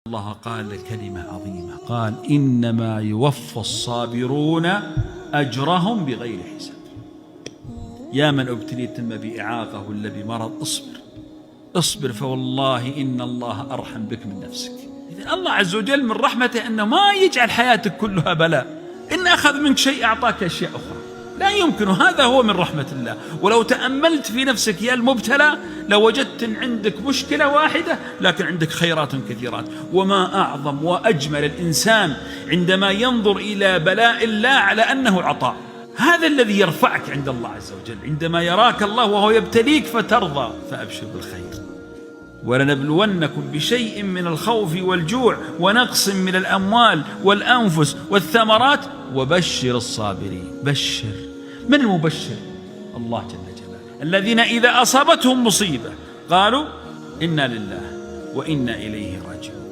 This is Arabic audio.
الله قال كلمة عظيمة، قال إنما يوفى الصابرون أجرهم بغير حساب. يا من ابتليت إما بإعاقة ولا بمرض، اصبر فوالله إن الله أرحم بك من نفسك. إذن الله عز وجل من رحمته أنه ما يجعل حياتك كلها بلاء، إن أخذ منك شيء أعطاك أشياء أخرى، لا يمكن. هذا هو من رحمة الله. ولو تأملت في نفسك يا المبتلى لوجدت أن عندك مشكلة واحدة لكن عندك خيرات كثيرات. وما أعظم وأجمل الإنسان عندما ينظر إلى بلاء الله على أنه عطاء. هذا الذي يرفعك عند الله عز وجل، عندما يراك الله وهو يبتليك فترضى، فأبشر بالخير. ولنبلونكم بشيء من الخوف والجوع ونقص من الأموال والأنفس والثمرات وبشر الصابرين. بشر، من المبشر؟ الله جل جلاله. الذين إذا أصابتهم مصيبة قالوا إنا لله وإنا إليه راجعون.